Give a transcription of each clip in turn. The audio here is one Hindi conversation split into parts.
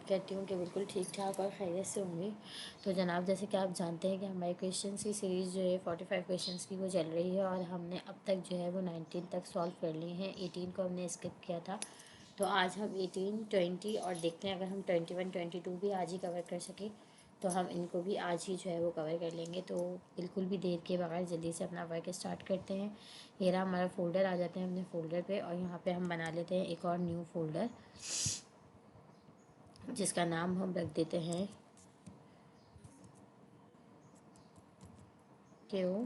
करती हूँ कि बिल्कुल ठीक ठाक और खैरियत से होंगी। तो जनाब, जैसे कि आप जानते हैं कि हमारे क्वेश्चंस की सीरीज़ जो है 45 क्वेश्चंस की वो चल रही है और हमने अब तक जो है वो 19 तक सॉल्व कर लिए हैं। 18 को हमने स्किप किया था। तो आज हम 18, 20 और देखते हैं अगर हम 21, 22 भी आज ही कवर कर सकें तो हम इनको भी आज ही जो है वो कवर कर लेंगे। तो बिल्कुल भी देर के बगैर जल्दी से अपना वर्क स्टार्ट करते हैं। ये रहा हमारा फ़ोल्डर। आ जाते हैं अपने फ़ोल्डर पे और यहाँ पे हम बना लेते हैं एक और न्यू फ़ोल्डर जिसका नाम हम रख देते हैं क्यों।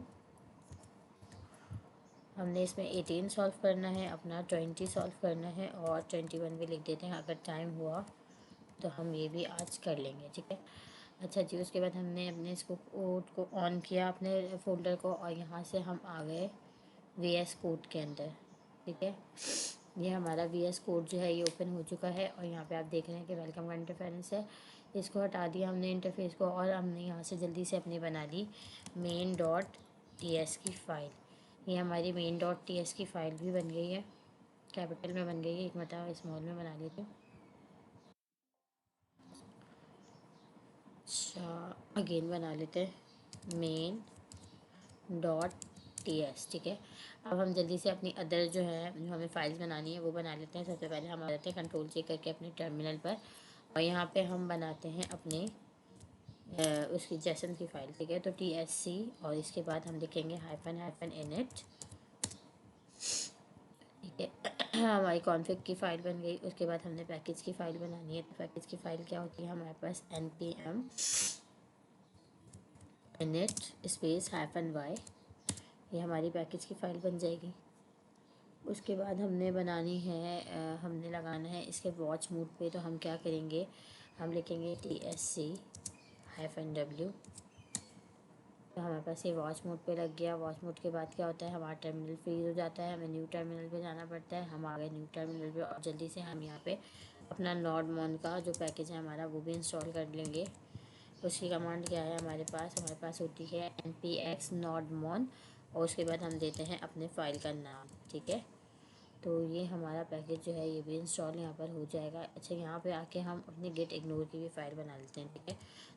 हमने इसमें 18 सॉल्व करना है, अपना 20 सॉल्व करना है और 21 भी लिख देते हैं। अगर टाइम हुआ तो हम ये भी आज कर लेंगे, ठीक है। अच्छा जी, उसके बाद हमने अपने इसको कोड को ऑन किया अपने फ़ोल्डर को और यहाँ से हम आ गए VS कोड के अंदर, ठीक है। ये हमारा VS कोड जो है ये ओपन हो चुका है और यहाँ पे आप देख रहे हैं कि वेलकम का इंटरफेरेंस है। इसको हटा दिया हमने इंटरफेस को और हमने यहाँ से जल्दी से अपनी बना ली main.ts की फ़ाइल। ये हमारी main.ts की फ़ाइल भी बन गई है, कैपिटल में बन गई है। एक मतलब स्मॉल में बना लेती हूँ। अच्छा, अगेन बना लेते हैं main.ts, ठीक है। अब हम जल्दी से अपनी अदर जो है जो हमें फाइल्स बनानी है वो बना लेते हैं। सबसे पहले हम आ जाते हैं कंट्रोल C करके अपने टर्मिनल पर और यहाँ पे हम बनाते हैं अपने उसकी जेसन की फ़ाइल, ठीक है। तो TSC और इसके बाद हम लिखेंगे -init, ठीक है। हमारी कॉन्फ़िग की फ़ाइल बन गई। उसके बाद हमने पैकेज की फ़ाइल बनानी है। तो पैकेज की फ़ाइल क्या होती है हमारे पास npm init स्पेस -y, ये हमारी पैकेज की फ़ाइल बन जाएगी। उसके बाद हमने बनानी है हमने लगाना है इसके वॉच मोड पे। तो हम क्या करेंगे, हम लिखेंगे TSC-w। तो हमारे पास ये वॉच मोड पे लग गया। वॉच मोड के बाद क्या होता है, हमारा टर्मिनल फ्रीज हो जाता है, हमें न्यू टर्मिनल पे जाना पड़ता है। हम आ गए न्यू टर्मिनल पे और जल्दी से हम यहाँ पे अपना नॉडमॉन का जो पैकेज है हमारा वो भी इंस्टॉल कर लेंगे। उसकी कमांड क्या है हमारे पास होती है npx nodmon और उसके बाद हम देते हैं अपने फ़ाइल का नाम, ठीक है। तो ये हमारा पैकेज जो है ये भी इंस्टॉल यहाँ पर हो जाएगा। अच्छा, यहाँ पे आके हम अपनी गेट इग्नोर की भी फ़ाइल बना लेते हैं, ठीक है।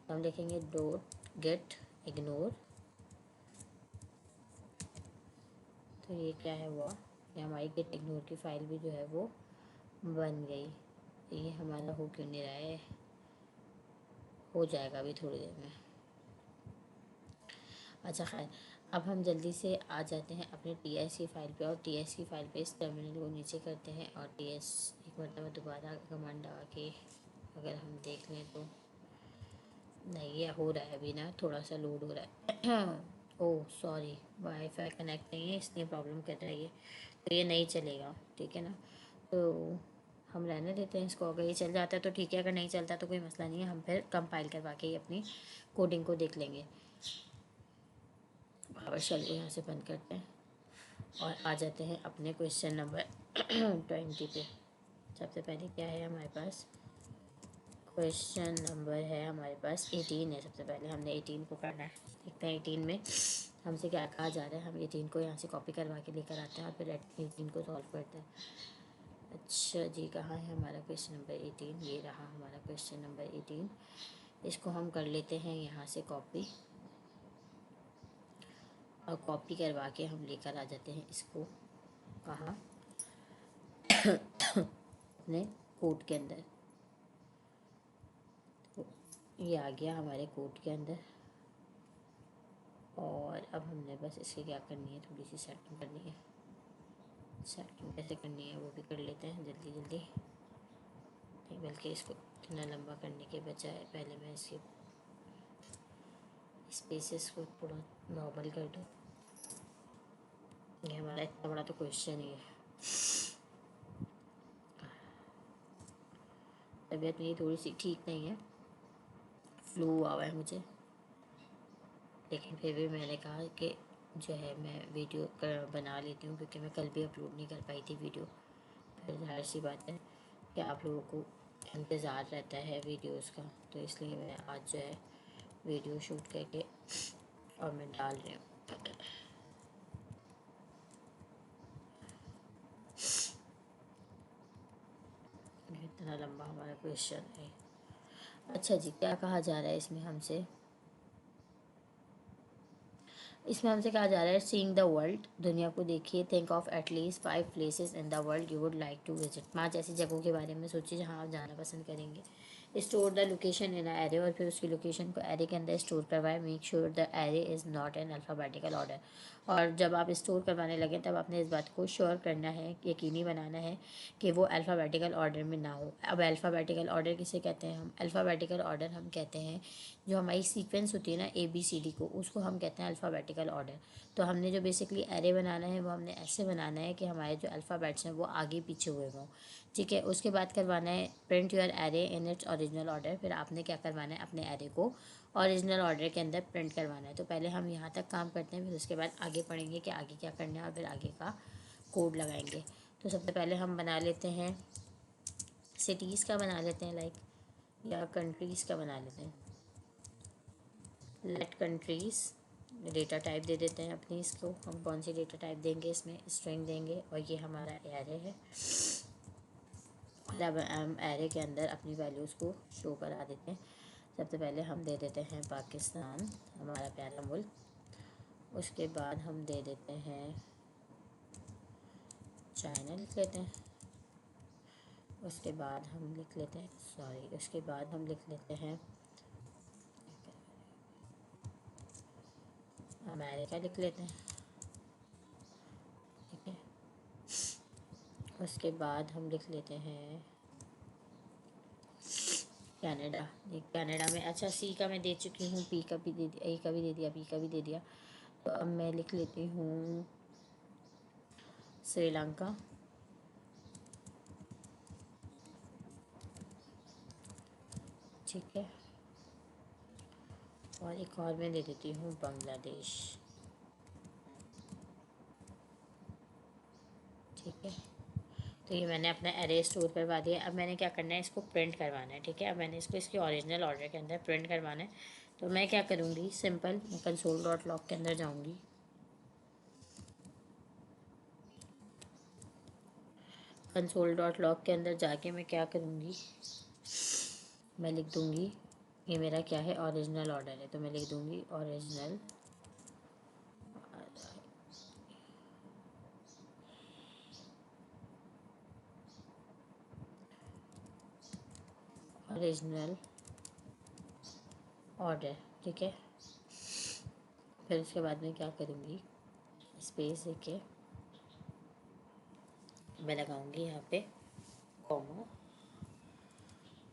तो हम लिखेंगे .get-ignore। तो ये क्या है वो, ये हमारी गेट इग्नोर की फ़ाइल भी जो है वो बन गई। तो ये हमारा हो क्यों नहीं रहा है, हो जाएगा अभी थोड़ी देर में। अच्छा खैर, अब हम जल्दी से आ जाते हैं अपने TS की फ़ाइल पे और TS की फ़ाइल पे इस टर्मिनल को नीचे करते हैं और TS एक मतलब दोबारा कमांड लगा के अगर हम देख लें तो नहीं, ये हो रहा है अभी ना, थोड़ा सा लोड हो रहा है। ओह सॉरी, वाईफाई कनेक्ट नहीं है इसलिए प्रॉब्लम कर रही है। तो ये नहीं चलेगा, ठीक है ना। तो हम रहने देते हैं इसको। अगर ये चल जाता है तो ठीक है, अगर नहीं चलता तो कोई मसला नहीं है, हम फिर कंपाइल करवा के ही अपनी कोडिंग को देख लेंगे। पावर शेल को यहाँ से बंद करते हैं और आ जाते हैं अपने क्वेश्चन नंबर 20 पे। सबसे पहले क्या है हमारे पास, क्वेश्चन नंबर है हमारे पास 18 है। सबसे पहले हमने 18 को करना है। देखते हैं 18 में हमसे क्या कहा जा रहा है। हम 18 को यहाँ से कॉपी करवा के लेकर आते हैं और फिर 18 को सॉल्व करते हैं। अच्छा जी, कहाँ है हमारा क्वेश्चन नंबर 18, ये रहा हमारा क्वेश्चन नंबर 18। इसको हम कर लेते हैं यहाँ से कॉपी और कॉपी करवा के हम लेकर आ जाते हैं इसको कहाँ, अपने कोड के अंदर। तो ये आ गया हमारे कोड के अंदर और अब हमने बस इसकी क्या करनी है, थोड़ी सी सेटिंग करनी है। सेटिंग कैसे करनी है वो भी कर लेते हैं जल्दी जल्दी, नहीं बल्कि इसको इतना लंबा करने के बजाय पहले मैं इसके स्पेसेस को थोड़ा नॉर्मल कर दूँ। ये हमारा इतना बड़ा तो क्वेश्चन ही है। तबीयत मेरी थोड़ी सी ठीक नहीं है, फ्लू हुआ हुआ है मुझे, लेकिन फिर भी मैंने कहा कि जो है मैं वीडियो बना लेती हूँ क्योंकि मैं कल भी अपलोड नहीं कर पाई थी वीडियो। फिर जाहिर सी बात है कि आप लोगों को इंतज़ार रहता है वीडियोस का, तो इसलिए मैं आज जो है वीडियो शूट करके और मैं डाल रही हूँ। इतना लंबा हमारा क्वेश्चन है अच्छा जी, क्या कहा जा रहा है इसमें हमसे कहा जा रहा है सीइंग द वर्ल्ड, दुनिया को देखिए। Think of at least 5 places in the world you would like to visit, 5 ऐसी जगहों के बारे में सोचिए जहाँ आप जाना पसंद करेंगे। Store the location in array, और फिर उसकी लोकेशन को एरे के अंदर स्टोर करवाएं। Make sure the array is not in alphabetical order, और जब आप स्टोर करवाने लगें तब आपने इस बात को श्योर करना है, यकीनी बनाना है कि वो अल्फ़ाबेटिकल ऑर्डर में ना हो। अब अल्फ़ाबेटिकल ऑर्डर किसे कहते हैं हम? अल्फ़ाबेटिकल ऑर्डर हम कहते हैं जो हमारी सीक्वेंस होती है ना ABCD को, उसको हम कहते हैं अल्फ़ाबेटिकल ऑर्डर। तो हमने जो बेसिकली एरे बनाना है वो हमने ऐसे बनाना है कि हमारे जो अल्फ़ाबेट्स हैं वो आगे पीछे हुए हों, ठीक है। उसके बाद करवाना है print your array in its original order. फिर आपने क्या करवाना है, अपने एरे को ओरिजिनल ऑर्डर के अंदर प्रिंट करवाना है। तो पहले हम यहाँ तक काम करते हैं, फिर उसके बाद आगे पढ़ेंगे कि आगे क्या करना है, और फिर आगे का कोड लगाएंगे। तो सबसे पहले हम बना लेते हैं सिटीज़ का, बना लेते हैं लाइक, या कंट्रीज़ का बना लेते हैं। लेट कंट्रीज़, डेटा टाइप दे देते हैं अपनी, इसको हम कौन सी डेटा टाइप देंगे, इसमें स्ट्रिंग देंगे, और ये हमारा एरे है। और अब हम एरे के अंदर अपनी वैल्यूज़ को शो करा देते हैं। सबसे पहले हम दे देते हैं पाकिस्तान, हमारा प्यारा मुल्क। उसके बाद हम दे देते हैं चाइना, लिख लेते हैं। उसके बाद हम लिख लेते हैं उसके बाद हम लिख लेते हैं अमेरिका, लिख लेते हैं, ठीक है। उसके बाद हम लिख लेते हैं कनाडा। ये कनाडा में, अच्छा सी का मैं दे चुकी हूँ, पी का भी दे दिया, ए का भी दे दिया, बी का भी दे दिया। तो अब मैं लिख लेती हूँ श्रीलंका, ठीक है। और एक और मैं दे देती हूँ बांग्लादेश, ठीक है। तो ये मैंने अपना एरे स्टोर करवा दिया। अब मैंने क्या करना है, इसको प्रिंट करवाना है, ठीक है। अब मैंने इसको इसके ओरिजिनल ऑर्डर के अंदर प्रिंट करवाना है। तो मैं क्या करूँगी, सिंपल मैं console.log के अंदर जाऊँगी। console.log के अंदर जाके मैं क्या करूँगी, मैं लिख दूँगी ये मेरा क्या है, ओरिजिनल ऑर्डर है। तो मैं लिख दूँगी ओरिजिनल ओरिजिनल ऑर्डर, ठीक है। फिर उसके बाद में क्या करूँगी, स्पेस देके मैं लगाऊँगी यहाँ पे कॉमा,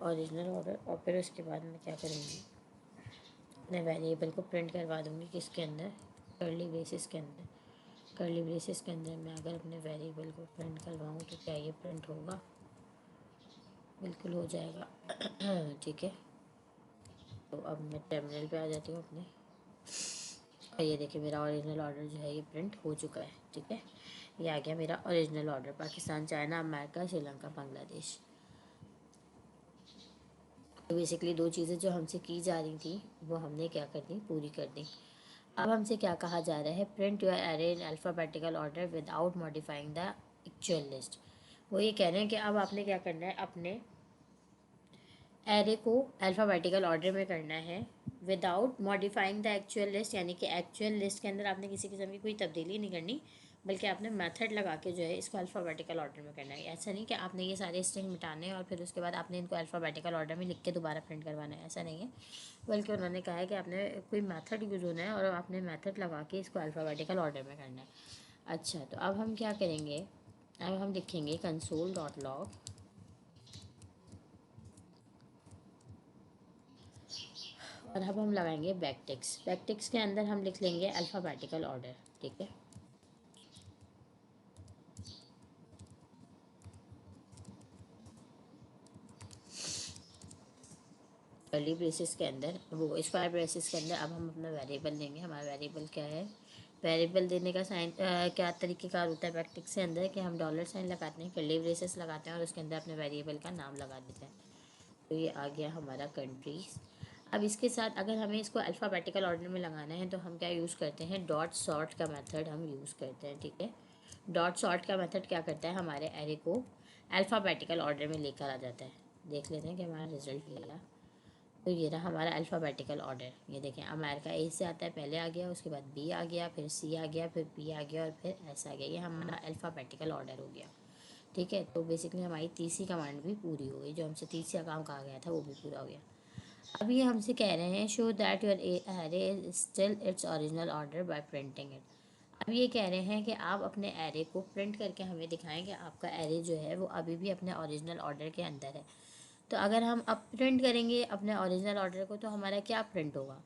ओरिजिनल ऑर्डर। और फिर उसके बाद मैं क्या करूँगी, अपने वेरिएबल को प्रिंट करवा दूँगी किसके अंदर, कर्ली ब्रेसेस के अंदर। कर्ली ब्रेसेस के अंदर मैं अगर अपने वेरिएबल को प्रिंट करवाऊँ तो क्या ये प्रिंट होगा? बिल्कुल हो जाएगा, ठीक है। तो अब मैं टर्मिनल पे आ जाती हूँ अपने, और ये देखिए मेरा ओरिजिनल ऑर्डर जो है ये प्रिंट हो चुका है, ठीक है। ये आ गया मेरा original order, Pakistan, China, America, Sri Lanka, Bangladesh. तो बेसिकली 2 चीज़ें जो हमसे की जा रही थी वो हमने क्या कर दी, पूरी कर दी। अब हमसे क्या कहा जा रहा है, print your array in alphabetical order without modifying the actual list. वो ये कह रहे हैं कि अब आपने क्या करना है, अपने एरे को अल्फ़ाबेटिकल ऑर्डर में करना है without modifying the actual list, यानी कि एक्चुअल लिस्ट के अंदर आपने किसी किस्म की कोई तब्दीली नहीं करनी, बल्कि आपने मेथड लगा के जो है इसको अल्फ़ाबेटिकल ऑर्डर में करना है। ऐसा नहीं कि आपने ये सारे स्ट्रिंग मिटाने और फिर उसके बाद आपने इनको अल्फ़ाबेटिकल ऑर्डर में लिख के दोबारा प्रिंट करवाना है, ऐसा नहीं है। बल्कि उन्होंने कहा है कि आपने कोई मेथड यूज़ होना है और आपने मेथड लगा के इसको अल्फ़ाबेटिकल ऑर्डर में करना है। अच्छा, तो अब हम क्या करेंगे, अब हम लिखेंगे console.log, और अब हम लगाएंगे बैकटिक्स। बैकटिक्स के अंदर हम लिख लेंगे अल्फ़ाबेटिकल ऑर्डर, ठीक है। कर्ली ब्रेसेस के अंदर, वो स्क्वायर ब्रेसेस के अंदर अब हम अपना वेरिएबल देंगे। हमारा वेरिएबल क्या है, वेरिएबल देने का साइन क्या तरीक़ेकार होता है बैकटिक्स के अंदर, कि हम $साइन लगाते हैं, कर्ली ब्रेसेस लगाते हैं और उसके अंदर अपने वेरिएबल का नाम लगा देते हैं। तो ये आ गया हमारा कंट्रीज़। अब इसके साथ अगर हमें इसको अल्फ़ाबेटिकल ऑर्डर में लगाना है तो हम क्या यूज़ करते हैं, डॉट सॉर्ट का मेथड हम यूज़ करते हैं, ठीक है। डॉट सॉर्ट का मेथड क्या करता है, हमारे एरे को अल्फ़ाबेटिकल ऑर्डर में लेकर आ जाता है। देख लेते हैं कि हमारा रिजल्ट ये आया। तो ये रहा हमारा अल्फ़ाबेटिकल ऑर्डर। ये देखें, अमेरिका ए से आता है, पहले आ गया, उसके बाद बी आ गया, फिर सी आ गया, फिर पी आ गया और फिर एस आ गया। ये हमारा अल्फ़ाबेटिकल ऑर्डर हो गया। ठीक है, तो बेसिकली हमारी तीसरी कमांड भी पूरी हो गई, जो हमसे तीसरा काम कहा गया था वो भी पूरा हो गया। अब ये हमसे कह रहे हैं show that your array is still it's original order by printing it. अब ये कह रहे हैं कि आप अपने एरे को प्रिंट करके हमें दिखाएं कि आपका एरे जो है वो अभी भी अपने ओरिजिनल ऑर्डर के अंदर है। तो अगर हम अब प्रिंट करेंगे अपने ओरिजिनल ऑर्डर को, तो हमारा क्या प्रिंट होगा?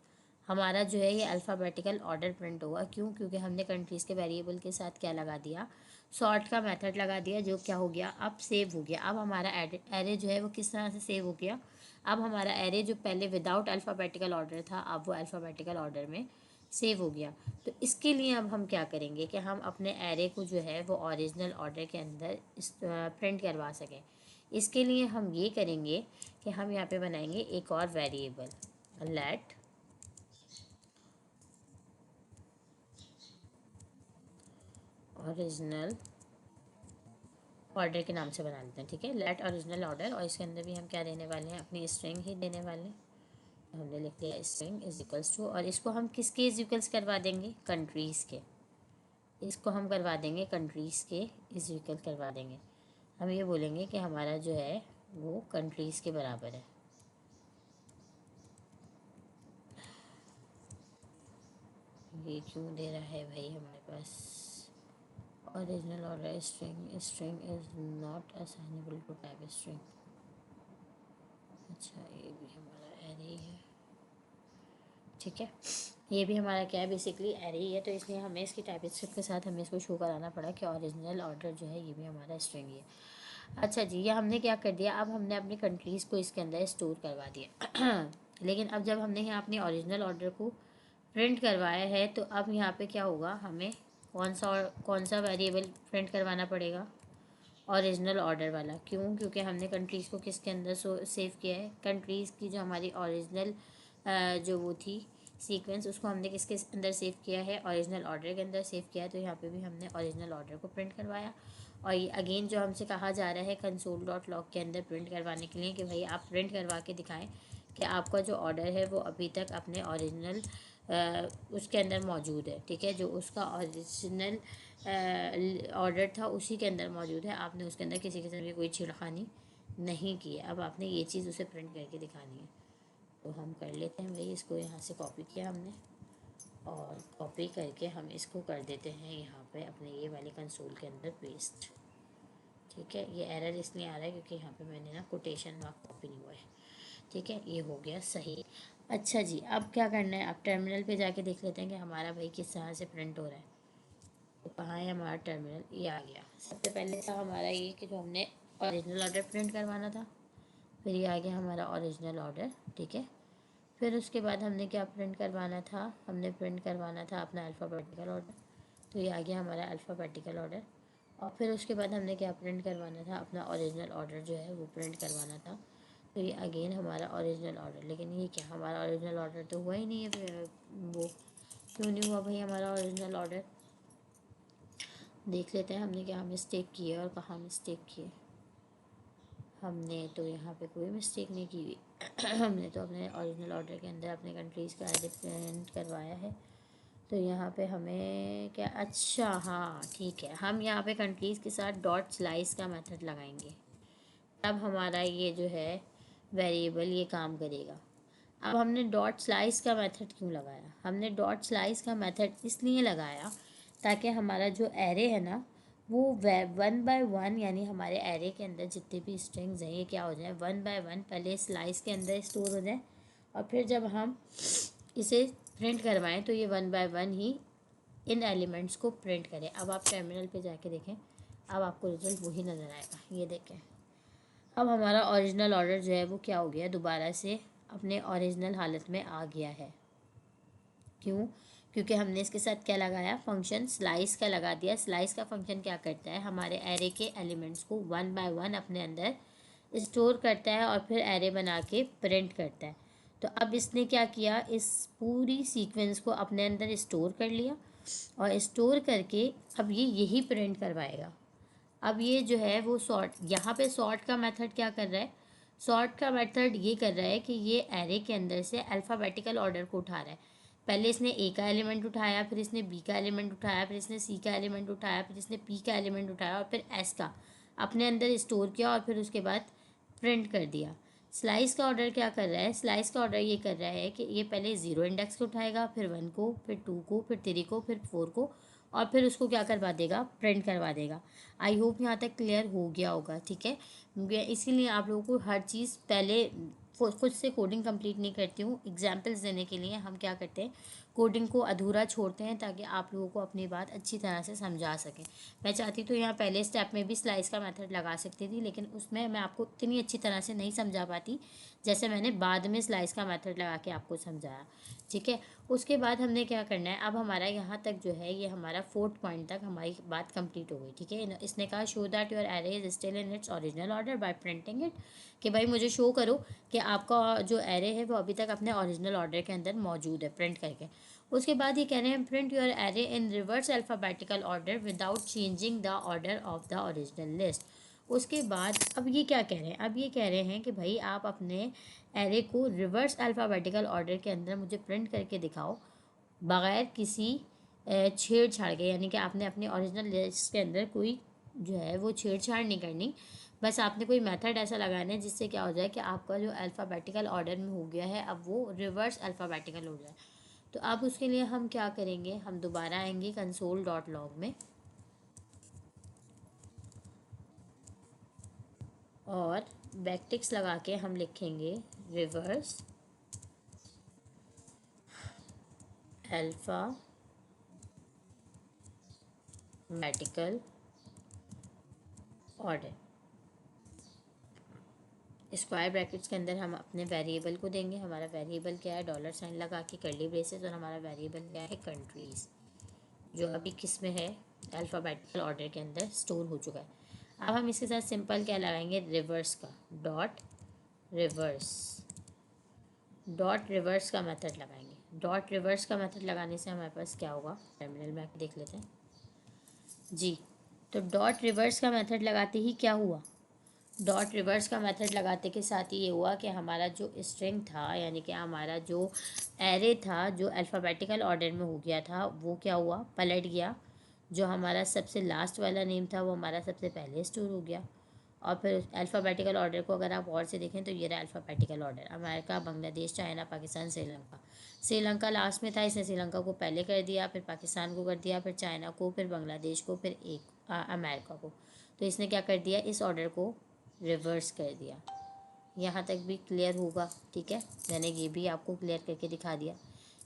हमारा जो है ये अल्फ़ाबेटिकल ऑर्डर प्रिंट होगा। क्यों? क्योंकि हमने कंट्रीज़ के वेरिएबल के साथ क्या लगा दिया, सॉर्ट का मेथड लगा दिया, जो क्या हो गया, अब सेव हो गया। अब हमारा एरे जो है वो किस तरह से सेव हो गया? अब हमारा एरे जो पहले विदाउट अल्फ़ाबेटिकल ऑर्डर था, अब वो अल्फ़ाबेटिकल ऑर्डर में सेव हो गया। तो इसके लिए अब हम क्या करेंगे कि हम अपने एरे को जो है वो ओरिजिनल ऑर्डर के अंदर प्रिंट करवा सकें। इसके लिए हम ये करेंगे कि हम यहाँ पे बनाएंगे एक और वेरिएबल, लेट ओरिजिनल ऑर्डर के नाम से बना लेते हैं। ठीक है, लेट ओरिजिनल ऑर्डर, और इसके अंदर भी हम क्या देने वाले हैं, अपनी स्ट्रिंग ही देने वाले हैं। हमने लिख दिया स्ट्रिंग इज इक्वल्स टू, और इसको हम किसके इज इक्वल्स करवा देंगे, कंट्रीज़ के। इसको हम करवा देंगे कंट्रीज़ के इज इक्वल करवा देंगे। हम ये बोलेंगे कि हमारा जो है वो कंट्रीज़ के बराबर है। ये क्यों दे रहा है भाई हमारे पास, original order string, string is not assignable to type string. अच्छा, ये भी हमारा एरे ही है। ठीक है, ये भी हमारा क्या है, बेसिकली एरे ही है, तो इसलिए हमें इसकी टाइप स्क्रिप्ट के साथ हमें इसको शो कराना पड़ा कि ओरिजिनल ऑर्डर जो है ये भी हमारा स्ट्रिंग ही है। अच्छा जी, ये हमने क्या कर दिया, अब हमने अपनी कंट्रीज़ को इसके अंदर स्टोर करवा दिया। लेकिन अब जब हमने यहाँ अपने ओरिजिनल ऑर्डर को प्रिंट करवाया है, तो अब यहाँ पे क्या होगा, हमें कौन सा वेरिएबल प्रिंट करवाना पड़ेगा, ओरिजिनल ऑर्डर वाला। क्यों? क्योंकि हमने कंट्रीज़ को किसके अंदर सेव किया है, कंट्रीज़ की जो हमारी ओरिजिनल जो वो थी सीक्वेंस, उसको हमने किसके अंदर सेव किया है, ओरिजिनल ऑर्डर के अंदर सेव किया है। तो यहाँ पे भी हमने ओरिजिनल ऑर्डर को प्रिंट करवाया। और ये अगेन जो हमसे कहा जा रहा है console.log के अंदर प्रिंट करवाने के लिए कि भाई आप प्रिंट करवा के दिखाएं कि आपका जो ऑर्डर है वो अभी तक अपने ओरिजिनल उसके अंदर मौजूद है। ठीक है, जो उसका ओरिजिनल ऑर्डर था उसी के अंदर मौजूद है, आपने उसके अंदर किसी किस्म की कोई छेड़खानी नहीं की है। अब आपने ये चीज़ उसे प्रिंट करके दिखानी है। तो हम कर लेते हैं भाई, इसको यहाँ से कॉपी किया हमने, और कॉपी करके हम इसको कर देते हैं यहाँ पे अपने ये वाली कंसोल के अंदर पेस्ट। ठीक है, ये एरर इसलिए आ रहा है क्योंकि यहाँ पे मैंने ना कोटेशन मार्क कॉपी नहीं हुआ है। ठीक है, ये हो गया सही। अच्छा जी, अब क्या करना है, अब टर्मिनल पे जाके देख लेते हैं कि हमारा भाई किस तरह से प्रिंट हो रहा है। तो कहाँ है हमारा टर्मिनल, ये आ गया। सबसे पहले था हमारा ये कि जो हमने ओरिजिनल ऑर्डर प्रिंट करवाना था, फिर ये आ गया हमारा ओरिजिनल ऑर्डर। ठीक है, फिर उसके बाद हमने क्या प्रिंट करवाना था, हमने प्रिंट करवाना था अपना अल्फ़ाबेटिकल ऑर्डर। तो ये आ गया हमारा अल्फ़ाबेटिकल ऑर्डर। और फिर उसके बाद हमने क्या प्रिंट करवाना था, अपना ओरिजिनल ऑर्डर जो है वो प्रिंट करवाना था। तो ये अगेन हमारा ओरिजिनल ऑर्डर। लेकिन ये क्या, हमारा ओरिजिनल ऑर्डर तो हुआ ही नहीं है। वो क्यों नहीं हुआ भाई हमारा ओरिजिनल ऑर्डर? देख लेते हैं हमने क्या मिस्टेक की है और कहाँ मिस्टेक की है। हमने तो यहाँ पे कोई मिस्टेक नहीं की हुई। हमने तो अपने ओरिजिनल ऑर्डर के अंदर अपने कंट्रीज़ का एडिट प्रिंट करवाया है। तो यहाँ पे हमें क्या, अच्छा हाँ ठीक है, हम यहाँ पे कंट्रीज़ के साथ डॉट स्लाइस का मेथड लगाएंगे, तब हमारा ये जो है वेरिएबल ये काम करेगा। अब हमने डॉट स्लाइस का मेथड क्यों लगाया, हमने डॉट स्लाइस का मेथड इसलिए लगाया ताकि हमारा जो एरे है ना वो 1 by 1, यानी हमारे एरे के अंदर जितने भी स्ट्रिंग्स हैं ये क्या हो जाए, 1 by 1 पहले स्लाइस के अंदर स्टोर हो जाए, और फिर जब हम इसे प्रिंट करवाएं तो ये 1 by 1 ही इन एलिमेंट्स को प्रिंट करें। अब आप टर्मिनल पे जाके देखें, अब आपको रिजल्ट वही नज़र आएगा। ये देखें, अब हमारा ओरिजिनल ऑर्डर जो है वो क्या हो गया, दोबारा से अपने ओरिजिनल हालत में आ गया है। क्यों? क्योंकि हमने इसके साथ क्या लगाया, फंक्शन स्लाइस का लगा दिया। स्लाइस का फंक्शन क्या करता है, हमारे एरे के एलिमेंट्स को 1 by 1 अपने अंदर स्टोर करता है और फिर एरे बना के प्रिंट करता है। तो अब इसने क्या किया, इस पूरी सीक्वेंस को अपने अंदर स्टोर कर लिया, और स्टोर करके अब ये यही प्रिंट करवाएगा। अब ये जो है वो सॉर्ट, यहाँ पे सॉर्ट का मेथड क्या कर रहा है, सॉर्ट का मेथड ये कर रहा है कि ये एरे के अंदर से अल्फ़ाबेटिकल ऑर्डर को उठा रहा है। पहले इसने ए का एलिमेंट उठाया, फिर इसने बी का एलिमेंट उठाया, फिर इसने सी का एलिमेंट उठाया, फिर इसने पी का एलिमेंट उठाया और फिर एस का अपने अंदर स्टोर किया और फिर उसके बाद प्रिंट कर दिया। स्लाइस का ऑर्डर क्या कर रहा है? स्लाइस का ऑर्डर ये कर रहा है कि ये पहले 0 इंडेक्स को उठाएगा, फिर 1 को, फिर 2 को, फिर 3 को, फिर 4 को और फिर उसको क्या करवा देगा? प्रिंट करवा देगा। आई होप यहाँ तक क्लियर हो गया होगा, ठीक है। इसीलिए आप लोगों को हर चीज़ पहले खुद से कोडिंग कंप्लीट नहीं करती हूँ, एग्जाम्पल्स देने के लिए हम क्या करते हैं, कोडिंग को अधूरा छोड़ते हैं ताकि आप लोगों को अपनी बात अच्छी तरह से समझा सकें। मैं चाहती तो यहाँ पहले स्टेप में भी स्लाइस का मेथड लगा सकती थी, लेकिन उसमें मैं आपको इतनी अच्छी तरह से नहीं समझा पाती जैसे मैंने बाद में स्लाइस का मेथड लगा के आपको समझाया, ठीक है। उसके बाद हमने क्या करना है, अब हमारा यहाँ तक जो है, ये हमारा 4th पॉइंट तक हमारी बात कंप्लीट हो गई, ठीक है। इसने कहा show that your array is still in its original order by printing it, कि भाई मुझे शो करो कि आपका जो एरे है वो अभी तक अपने ओरिजिनल ऑर्डर के अंदर मौजूद है, प्रिंट करके। उसके बाद ये कह रहे हैं print your array in reverse alphabetical order without changing the order of the original list. उसके बाद अब ये क्या कह रहे हैं, अब ये कह रहे हैं कि भाई आप अपने एरे को रिवर्स अल्फ़ाबेटिकल ऑर्डर के अंदर मुझे प्रिंट करके दिखाओ बग़ैर किसी छेड़छाड़ के, यानी कि आपने अपने ओरिजिनल लिस्ट के अंदर कोई जो है वो छेड़छाड़ नहीं करनी, बस आपने कोई मेथड ऐसा लगाना है जिससे क्या हो जाए कि आपका जो अल्फ़ाबेटिकल ऑर्डर में हो गया है अब वो रिवर्स अल्फ़ाबेटिकल हो जाए। तो अब उसके लिए हम क्या करेंगे, हम दोबारा आएंगे console.log में और बैकटिक्स लगा के हम लिखेंगे reverse alphabetical order. Square brackets के अंदर हम अपने वेरिएबल को देंगे, हमारा वेरिएबल क्या है, डॉलर साइन लगा के कर्ली ब्रेसेस, और हमारा वेरिएबल क्या है, कंट्रीज़, जो अभी किस में है, अल्फ़ाबेटिकल ऑर्डर के अंदर स्टोर हो चुका है। अब हम इसके साथ सिंपल क्या लगाएंगे, रिवर्स का रिवर्स डॉट रिवर्स का मेथड लगाएंगे। डॉट रिवर्स का मेथड लगाने से हमारे पास क्या होगा, टर्मिनल में आके देख लेते हैं जी। तो डॉट रिवर्स का मेथड लगाते ही क्या हुआ, डॉट रिवर्स का मेथड लगाते के साथ ही ये हुआ कि हमारा जो स्ट्रिंग था, यानी कि हमारा जो एरे था जो अल्फ़ाबेटिकल ऑर्डर में हो गया था, वो क्या हुआ, पलट गया। जो हमारा सबसे लास्ट वाला नेम था वो हमारा सबसे पहले स्टोर हो गया। और फिर अल्फ़ाबेटिकल ऑर्डर को अगर आप और से देखें तो ये रहा alphabetical order, America, Bangladesh, China, Pakistan, Sri Lanka. Sri Lanka last में था, इसने श्रीलंका को पहले कर दिया, फिर पाकिस्तान को कर दिया, फिर चाइना को, फिर बांग्लादेश को, फिर अमेरिका को। तो इसने क्या कर दिया, इस ऑर्डर को रिवर्स कर दिया। यहाँ तक भी क्लियर होगा, ठीक है। मैंने ये भी आपको क्लियर करके दिखा दिया।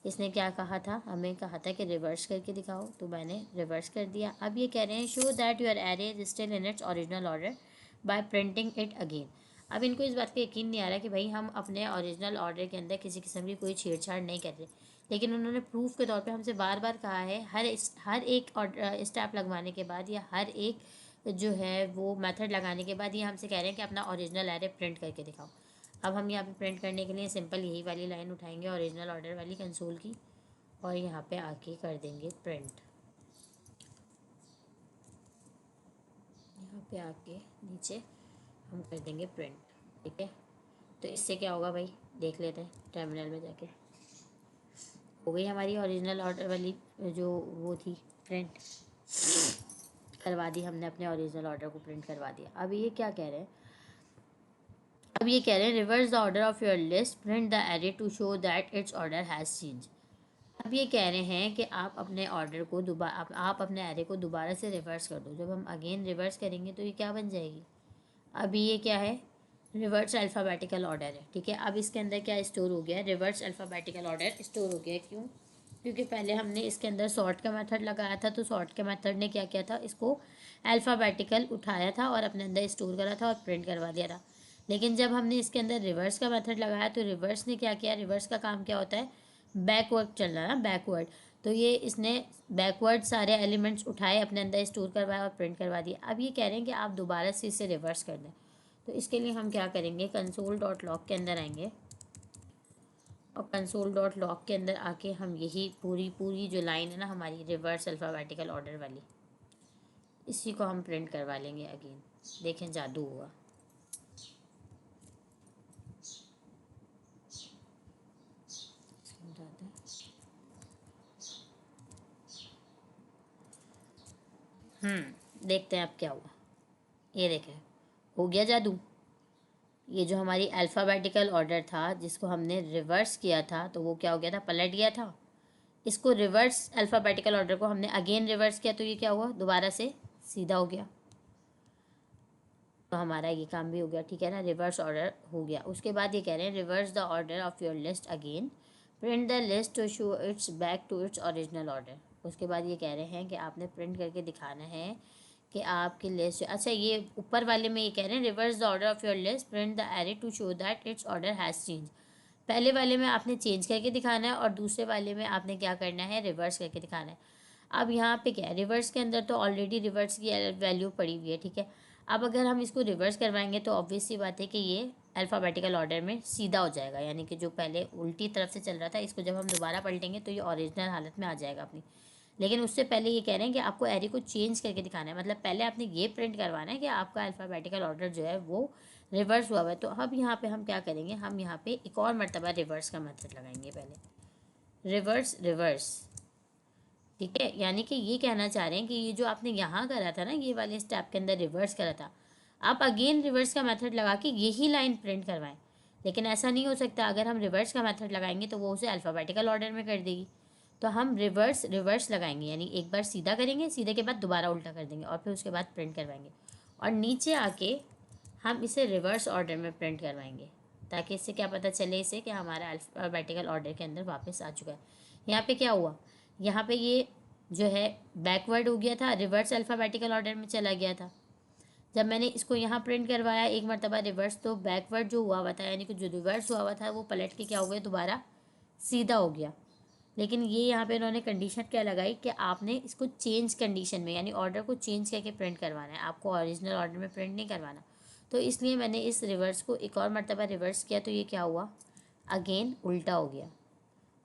इसने क्या कहा था, हमें कहा था कि रिवर्स करके दिखाओ, तो मैंने रिवर्स कर दिया। अब ये कह रहे हैं show that your array is still in its original order by printing it again. अब इनको इस बात का यकीन नहीं आ रहा कि भाई हम अपने ओरिजिनल ऑर्डर के अंदर किसी किस्म की कोई छेड़छाड़ नहीं कर रहे, लेकिन उन्होंने प्रूफ के तौर पे हमसे बार बार कहा है, हर एक स्टेप लगवाने के बाद या हर एक जो है वो मेथड लगाने के बाद ये हमसे कह रहे हैं कि अपना ओरिजिनल एरे प्रिंट करके दिखाओ। अब हम यहाँ पे प्रिंट करने के लिए सिंपल यही वाली लाइन उठाएंगे ओरिजिनल ऑर्डर वाली कंसोल की, और यहाँ पे आके कर देंगे प्रिंट। यहाँ पे आके नीचे हम कर देंगे प्रिंट, ठीक है। तो इससे क्या होगा भाई, देख लेते हैं टर्मिनल में जाके। हो गई हमारी ओरिजिनल ऑर्डर वाली जो वो थी, प्रिंट करवा दी हमने, अपने ओरिजिनल ऑर्डर को प्रिंट करवा दिया। अब ये क्या कह रहे हैं, अब ये कह रहे हैं reverse the order of your list, print the array to show that its order has change. अब ये कह रहे हैं कि आप अपने ऑर्डर को दोबारा, आप अपने एरे को दोबारा से रिवर्स कर दो। जब हम अगेन रिवर्स करेंगे तो ये क्या बन जाएगी, अभी ये क्या है, रिवर्स अल्फ़ाबेटिकल ऑर्डर है, ठीक है। अब इसके अंदर क्या स्टोर हो गया है, रिवर्स अल्फ़ाबेटिकल ऑर्डर स्टोर हो गया है। क्यों, क्योंकि पहले हमने इसके अंदर सॉर्ट का मेथड लगाया था, तो सॉर्ट के मेथड ने क्या किया था, इसको अल्फ़ाबेटिकल उठाया था और अपने अंदर स्टोर करा था और प्रिंट करवा दिया था। लेकिन जब हमने इसके अंदर रिवर्स का मेथड लगाया तो रिवर्स ने क्या किया, रिवर्स का काम क्या होता है, बैकवर्ड चलना ना, बैकवर्ड। तो ये इसने बैकवर्ड सारे एलिमेंट्स उठाए, अपने अंदर स्टोर करवाया और प्रिंट करवा दिया। अब ये कह रहे हैं कि आप दोबारा से इसे रिवर्स कर दें। तो इसके लिए हम क्या करेंगे, console.log के अंदर आएंगे और console.log के अंदर आके हम यही पूरी जो लाइन है ना हमारी रिवर्स अल्फ़ाबेटिकल ऑर्डर वाली, इसी को हम प्रिंट करवा लेंगे अगेन। देखें जादू हुआ। देखते हैं अब क्या हुआ। ये देखें, हो गया जादू। ये जो हमारी अल्फ़ाबेटिकल ऑर्डर था जिसको हमने रिवर्स किया था, तो वो क्या हो गया था, पलट गया था। इसको रिवर्स अल्फ़ाबेटिकल ऑर्डर को हमने अगेन रिवर्स किया, तो ये क्या हुआ, दोबारा से सीधा हो गया। तो हमारा ये काम भी हो गया, ठीक है ना, रिवर्स ऑर्डर हो गया। उसके बाद ये कह रहे हैं reverse the order of your list again, print the list to show it's back to its original order. उसके बाद ये कह रहे हैं कि आपने प्रिंट करके दिखाना है कि आपकी लिस्ट, अच्छा ये ऊपर वाले में ये कह रहे हैं reverse the order of your list, print the array to show that its order has change. पहले वाले में आपने चेंज करके दिखाना है और दूसरे वाले में आपने क्या करना है, रिवर्स करके दिखाना है। अब यहाँ पे क्या है, रिवर्स के अंदर तो ऑलरेडी रिवर्स की वैल्यू पड़ी हुई है, ठीक है। अब अगर हम इसको रिवर्स करवाएंगे तो ऑब्वियस सी बात है कि ये अल्फ़ाबेटिकल ऑर्डर में सीधा हो जाएगा, यानी कि जो पहले उल्टी तरफ से चल रहा था इसको जब हम दोबारा पलटेंगे तो ये ओरिजिनल हालत में आ जाएगा अपनी। लेकिन उससे पहले ये कह रहे हैं कि आपको एरे को चेंज करके दिखाना है, मतलब पहले आपने ये प्रिंट करवाना है कि आपका अल्फ़ाबेटिकल ऑर्डर जो है वो रिवर्स हुआ है। तो अब यहाँ पे हम क्या करेंगे, हम यहाँ पे एक और मरतबा रिवर्स का मेथड लगाएंगे। पहले रिवर्स रिवर्स, ठीक है, यानी कि ये कहना चाह रहे हैं कि ये जो आपने यहाँ करा था ना, ये वाले स्टेप के अंदर रिवर्स करा था, आप अगेन रिवर्स का मेथड लगा के यही लाइन प्रिंट करवाएं। लेकिन ऐसा नहीं हो सकता, अगर हम रिवर्स का मेथड लगाएंगे तो वो उसे अल्फ़ाबेटिकल ऑर्डर में कर देगी। तो हम रिवर्स रिवर्स लगाएंगे, यानी एक बार सीधा करेंगे, सीधे के बाद दोबारा उल्टा कर देंगे और फिर उसके बाद प्रिंट करवाएंगे। और नीचे आके हम इसे रिवर्स ऑर्डर में प्रिंट करवाएंगे, ताकि इससे क्या पता चले इसे कि हमारा अल्फ़ाबेटिकल ऑर्डर के अंदर वापस आ चुका है। यहाँ पे क्या हुआ, यहाँ पे ये जो है बैकवर्ड हो गया था, रिवर्स अल्फ़ाबेटिकल ऑर्डर में चला गया था। जब मैंने इसको यहाँ प्रिंट करवाया एक मरतबा रिवर्स, तो बैकवर्ड जो हुआ हुआ था, यानी कि जो रिवर्स हुआ हुआ था वो पलट के क्या हो गया, दोबारा सीधा हो गया। लेकिन ये यहाँ पे इन्होंने कंडीशन क्या लगाई कि आपने इसको चेंज कंडीशन में, यानी ऑर्डर को चेंज करके प्रिंट करवाना है, आपको ओरिजिनल ऑर्डर में प्रिंट नहीं करवाना। तो इसलिए मैंने इस रिवर्स को एक और मरतबा रिवर्स किया, तो ये क्या हुआ, अगेन उल्टा हो गया।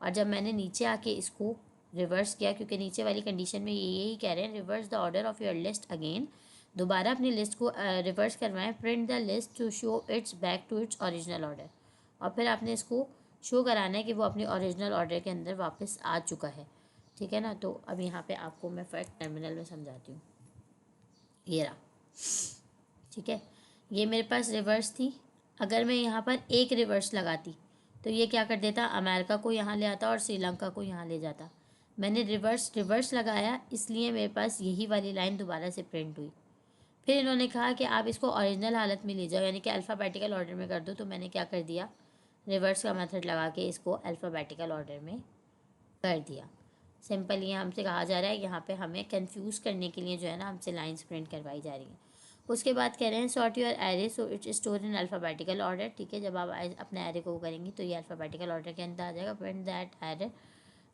और जब मैंने नीचे आके इसको रिवर्स किया, क्योंकि नीचे वाली कंडीशन में ये यही कह रहे हैं reverse the order of your list again, दोबारा अपनी लिस्ट को रिवर्स करवाएं, print the list to show it's back to its original order. और फिर आपने इसको शो कराना है कि वो अपने ओरिजिनल ऑर्डर के अंदर वापस आ चुका है, ठीक है ना। तो अब यहाँ पे आपको मैं फ़र्क टर्मिनल में समझाती हूँ। ये रहा, ठीक है, ये मेरे पास रिवर्स थी। अगर मैं यहाँ पर एक रिवर्स लगाती तो ये क्या कर देता, अमेरिका को यहाँ ले आता और श्रीलंका को यहाँ ले जाता। मैंने रिवर्स रिवर्स लगाया, इसलिए मेरे पास यही वाली लाइन दोबारा से प्रिंट हुई। फिर इन्होंने कहा कि आप इसको ओरिजिनल हालत में ले जाओ, यानी कि अल्फ़ाबेटिकल ऑर्डर में कर दो। तो मैंने क्या कर दिया, रिवर्स का मेथड लगा के इसको अल्फ़ाबेटिकल ऑर्डर में कर दिया। सिंपल ये हमसे कहा जा रहा है, यहाँ पे हमें कंफ्यूज करने के लिए जो है ना हमसे लाइंस प्रिंट करवाई जा रही हैं। उसके बाद कह रहे हैं sort your array so it's store in alphabetical order, ठीक है। जब आप अपने एरे को वो करेंगी तो ये अल्फ़ाबेटिकल ऑर्डर के अंदर आ जाएगा। Print that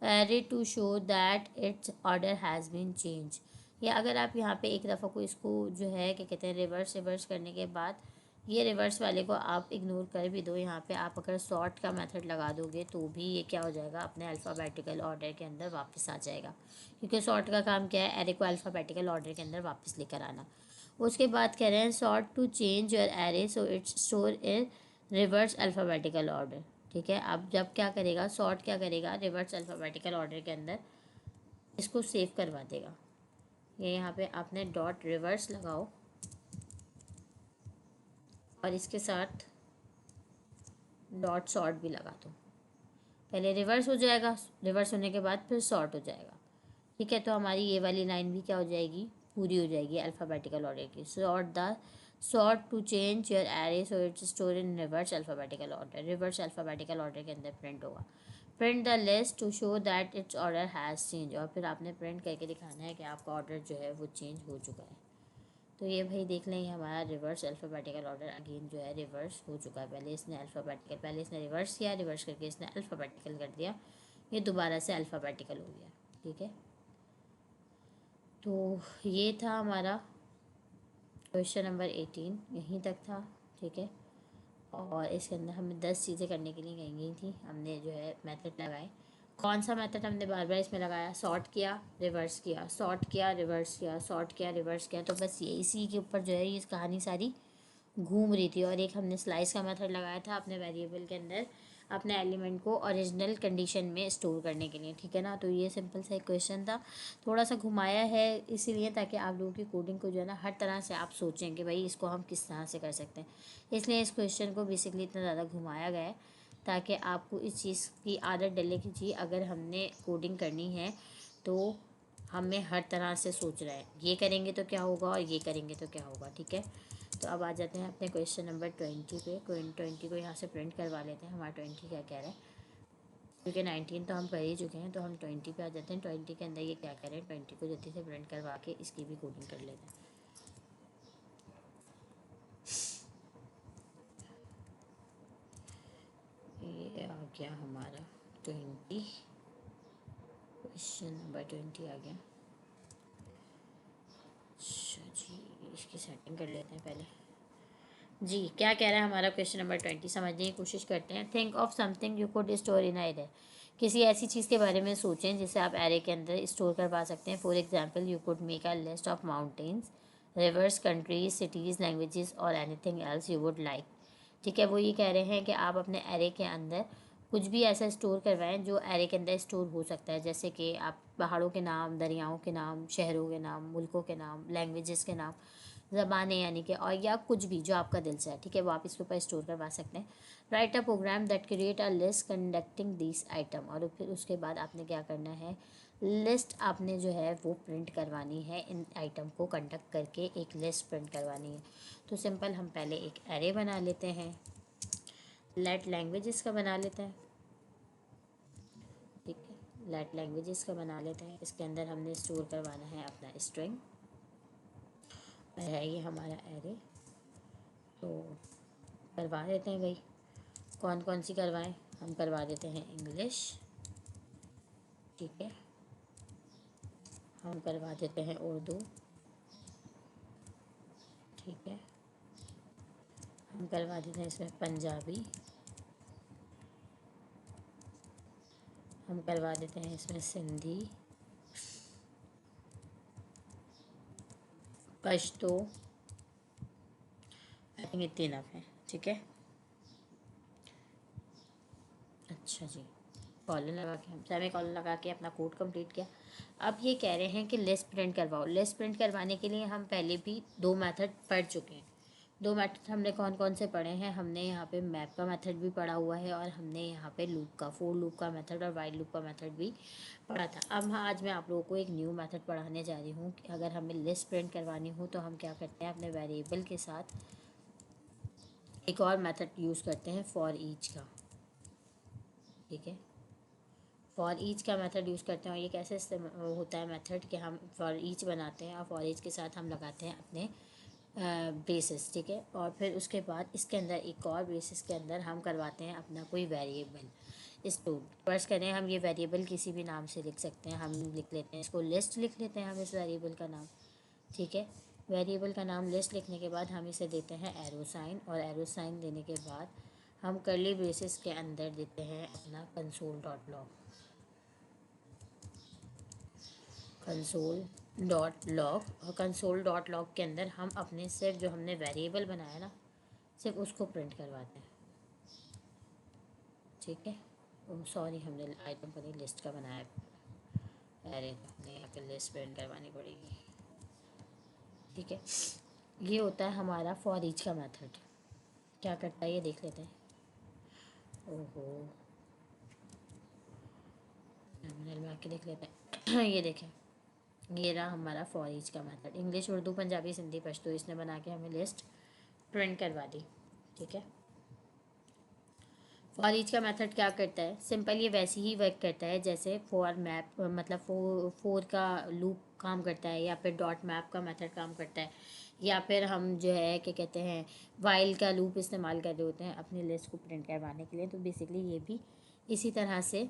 array to show that its order has been change. या अगर आप यहाँ पे एक दफ़ा को इसको जो है क्या कहते हैं रिवर्स रिवर्स करने के बाद ये रिवर्स वाले को आप इग्नोर कर भी दो, यहाँ पे आप अगर सॉर्ट का मेथड लगा दोगे तो भी ये क्या हो जाएगा, अपने अल्फ़ाबेटिकल ऑर्डर के अंदर वापस आ जाएगा। क्योंकि सॉर्ट का काम क्या है, एरे को अल्फ़ाबेटिकल ऑर्डर के अंदर वापस लेकर आना। उसके बाद कह रहे हैं sort to change your array so it's store in reverse alphabetical order, ठीक है। अब जब क्या करेगा, सॉर्ट क्या करेगा, रिवर्स अल्फ़ाबेटिकल ऑर्डर के अंदर इसको सेव करवा देगा। ये यहाँ पे आपने डॉट रिवर्स लगाओ और इसके साथ डॉट सॉर्ट भी लगा दो। पहले रिवर्स हो जाएगा, रिवर्स होने के बाद फिर सॉर्ट हो जाएगा, ठीक है। तो हमारी ये वाली लाइन भी क्या हो जाएगी, पूरी हो जाएगी अल्फ़ाबेटिकल ऑर्डर की। Sort to change your array so it's store in reverse alphabetical order, reverse alphabetical order के अंदर प्रिंट होगा। Print the list to show that its order has change, और फिर आपने प्रिंट करके दिखाना है कि आपका ऑर्डर जो है वो चेंज हो चुका है। तो ये भाई देख लें, हमारा रिवर्स अल्फ़ाबेटिकल ऑर्डर अगेन जो है रिवर्स हो चुका है। पहले इसने रिवर्स किया, रिवर्स करके इसने अल्फ़ाबेटिकल कर दिया, ये दोबारा से अल्फ़ाबेटिकल हो गया, ठीक है। तो ये था हमारा क्वेश्चन नंबर 18, यहीं तक था, ठीक है। और इसके अंदर हमें 10 चीज़ें करने के लिए कही गई थी। हमने जो है मेथड लगाए। कौन सा मेथड हमने बार बार इसमें लगाया, सॉर्ट किया रिवर्स किया, सॉर्ट किया रिवर्स किया, सॉर्ट किया रिवर्स किया। तो बस ये इसी के ऊपर जो है ये कहानी सारी घूम रही थी। और एक हमने स्लाइस का मेथड लगाया था अपने वेरिएबल के अंदर, अपने एलिमेंट को ओरिजिनल कंडीशन में स्टोर करने के लिए, ठीक है ना। तो ये सिंपल सा एक क्वेश्चन था, थोड़ा सा घुमाया है इसीलिए ताकि आप लोगों की कोडिंग को जो है ना हर तरह से आप सोचें कि भाई इसको हम किस तरह से कर सकते हैं, इसलिए इस क्वेश्चन को बेसिकली इतना ज़्यादा घुमाया गया है ताकि आपको इस चीज़ की आदत डले कि जी अगर हमने कोडिंग करनी है तो हमें हर तरह से सोच रहा है, ये करेंगे तो क्या होगा और ये करेंगे तो क्या होगा, ठीक है। तो अब आ जाते हैं अपने क्वेश्चन नंबर 20 पे। 20 को यहाँ से प्रिंट करवा लेते हैं, हमारा 20 क्या कह रहा है, क्योंकि 19 तो हम कर ही चुके हैं, तो हम 20 पे आ जाते हैं। 20 के अंदर ये क्या कह रहे हैं, 20 को जल्दी से प्रिंट करवा के इसकी भी कोडिंग कर लेते हैं। ये आ गया हमारा 20, क्वेश्चन नंबर 20 आ गया। अच्छा जी, इसकी सेटिंग कर लेते हैं पहले। जी क्या कह रहा है हमारा क्वेश्चन नंबर 20, समझने की कोशिश करते हैं। Think of something you could store in array. किसी ऐसी चीज़ के बारे में सोचें जिसे आप एरे के अंदर स्टोर करवा सकते हैं। For example you could make a list of mountains, rivers, countries, cities, languages और anything else you would like. ठीक है, वो ये कह रहे हैं कि आप अपने एरे के अंदर कुछ भी ऐसा स्टोर करवाएं जो एरे के अंदर स्टोर हो सकता है, जैसे कि आप पहाड़ों के नाम, दरियाओं के नाम, शहरों के नाम, मुल्कों के नाम, लैंग्वेजेस के नाम, ज़बानें यानी कि, और या कुछ भी जो आपका दिल से है, ठीक है, वो आप इसके ऊपर स्टोर करवा सकते हैं। Write a program that create a list conducting this item. और फिर उसके बाद आपने क्या करना है, लिस्ट आपने जो है वो प्रिंट करवानी है, इन आइटम को कंडक्ट करके एक लिस्ट प्रिंट करवानी है। तो सिंपल हम पहले एक एरे बना लेते हैं, लेट लैंग्वेजेस का बना लेते हैं, ठीक है, लेट लैंग्वेजेस का बना लेते हैं। इसके अंदर हमने स्टोर करवाना है अपना स्ट्रिंग, है ये हमारा एरे। तो करवा देते हैं भाई, कौन कौन सी करवाएं, हम करवा देते हैं इंग्लिश, ठीक है, हम करवा देते हैं उर्दू, ठीक है, हम करवा देते हैं इसमें पंजाबी, हम करवा देते हैं इसमें सिंधी, पश्तो, आई थिंक इतनी इनफ है, ठीक है। अच्छा जी, कॉलर लगा के, हम सेमी कॉलर लगा के अपना कोड कंप्लीट किया। अब ये कह रहे हैं कि लिस्ट प्रिंट करवाओ। लिस्ट प्रिंट करवाने के लिए हम पहले भी दो मेथड पढ़ चुके हैं। दो मेथड हमने कौन कौन से पढ़े हैं, हमने यहाँ पे मैप का मेथड भी पढ़ा हुआ है और हमने यहाँ पे लूप का, फोर लूप का मेथड और वाइल लूप का मेथड भी पढ़ा था। अब हाँ, आज मैं आप लोगों को एक न्यू मेथड पढ़ाने जा रही हूँ कि अगर हमें लिस्ट प्रिंट करवानी हो तो हम क्या करते हैं, अपने वेरिएबल के साथ एक और मेथड यूज़ करते हैं, फॉर ईच का, ठीक है। फॉर ईच का मेथड यूज़ करते हैं और ये कैसे होता है मेथड कि हम फॉर ईच बनाते हैं और फॉर ईच के साथ हम लगाते हैं अपने ब्रेसेस, ठीक है। और फिर उसके बाद इसके अंदर एक और ब्रेसेस के अंदर हम करवाते हैं अपना कोई वेरिएबल स्टोर। फर्स्ट करें, हम ये वेरिएबल किसी भी नाम से लिख सकते हैं, हम लिख लेते हैं इसको लिस्ट, लिख लेते हैं हम इस वेरिएबल का नाम, ठीक है। वेरिएबल का नाम लिस्ट लिखने के बाद हम इसे देते हैं एरो साइन, और एरो साइन देने के बाद हम कर्ली ब्रेसेस के अंदर देते हैं अपना console dot log, console dot log. और कंसोल डॉट लॉग के अंदर हम अपने सिर्फ जो हमने वेरिएबल बनाया ना, सिर्फ उसको प्रिंट करवाते हैं, ठीक है। सॉरी, हमने आइटम को नहीं, लिस्ट का बनाया, अरे हमने यहाँ पे लिस्ट प्रिंट करवानी पड़ेगी, ठीक है। ये होता है हमारा फॉर ईच का मेथड। क्या करता है ये देख लेते हैं। ओहो, टर्मिनल में आके देख लेते हैं। ये देखें, ये रहा हमारा फॉर ईच का मेथड। इंग्लिश, उर्दू, पंजाबी, सिंधी, पश्तो, इसने बना के हमें लिस्ट प्रिंट करवा दी, ठीक है। फॉर ईच का मेथड क्या करता है, सिंपल ये वैसे ही वर्क करता है जैसे फॉर मैप, मतलब फोर का लूप काम करता है, या फिर डॉट मैप का मेथड काम करता है, या फिर हम जो है क्या कहते हैं वाइल का लूप इस्तेमाल कर रहे होते हैं अपनी लिस्ट को प्रिंट करवाने के लिए। तो बेसिकली ये भी इसी तरह से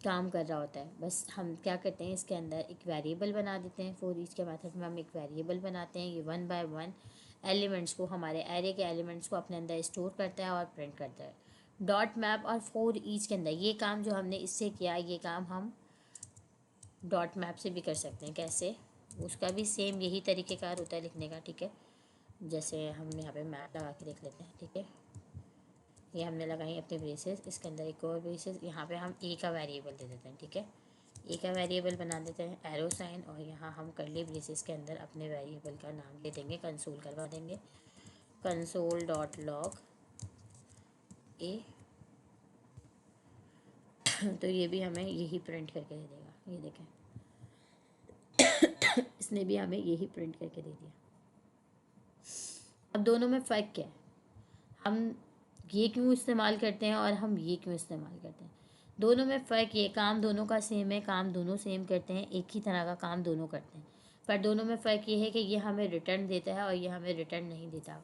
काम कर रहा होता है। बस हम क्या करते हैं, इसके अंदर एक वेरिएबल बना देते हैं। फॉर ईच के मेथड में हम एक वेरिएबल बनाते हैं, ये 1 बाय 1 एलिमेंट्स को, हमारे एरे के एलिमेंट्स को अपने अंदर स्टोर करता है और प्रिंट करता है। डॉट मैप और फॉर ईच के अंदर ये काम जो हमने इससे किया, ये काम हम डॉट मैप से भी कर सकते हैं। कैसे, उसका भी सेम यही तरीक़ेकार होता है लिखने का, ठीक है। जैसे हम यहाँ पे मैप लगा के देख लेते हैं, ठीक है। ये हमने लगाई अपने ब्रेसेस। इसके अंदर एक और ब्रेसेस, यहाँ पे हम ए का वेरिएबल दे देते हैं, ठीक है। ए का वेरिएबल बना देते हैं एरो साइन, और यहाँ हम करली ब्रेसेस के अंदर अपने वेरिएबल का नाम दे देंगे, कंसोल करवा देंगे, कंसोल डॉट लॉग ए। तो ये भी हमें यही प्रिंट करके दे देगा, ये देखें इसने भी हमें यही प्रिंट करके दे दिया। अब दोनों में फ़र्क क्या है, हम ये क्यों इस्तेमाल करते हैं और हम ये क्यों इस्तेमाल करते हैं। दोनों में फ़र्क ये, काम दोनों का सेम है, काम दोनों सेम करते हैं, एक ही तरह का काम दोनों करते हैं, पर दोनों में फ़र्क ये है कि ये हमें रिटर्न देता है और ये हमें रिटर्न नहीं देता।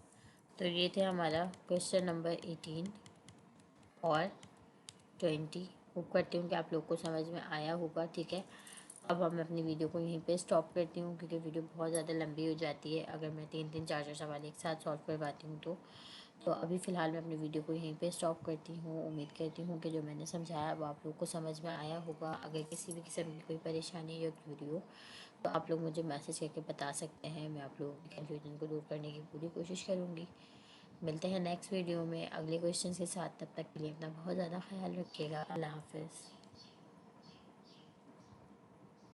तो ये थे हमारा क्वेश्चन नंबर 18 और 20। होप करती हूँ कि आप लोग को समझ में आया होगा, ठीक है। अब मैं अपनी वीडियो को यहीं पे स्टॉप करती हूँ, क्योंकि वीडियो बहुत ज़्यादा लंबी हो जाती है अगर मैं 3-3 4-4 सवाल एक साथ सॉल्व करवाती हूँ तो अभी फ़िलहाल मैं अपनी वीडियो को यहीं पे स्टॉप करती हूँ। उम्मीद करती हूँ कि जो मैंने समझाया वो आप लोग को समझ में आया होगा। अगर किसी भी किस्म की कोई परेशानी या क्वेरी हो तो आप लोग मुझे मैसेज करके बता सकते हैं, मैं आप लोगों की कन्फ्यूजन को दूर करने की पूरी कोशिश करूँगी। मिलते हैं नेक्स्ट वीडियो में अगले क्वेश्चन के साथ, तब तक के लिए अपना बहुत ज़्यादा ख्याल रखिएगा। अल्लाह हाफ़िज़।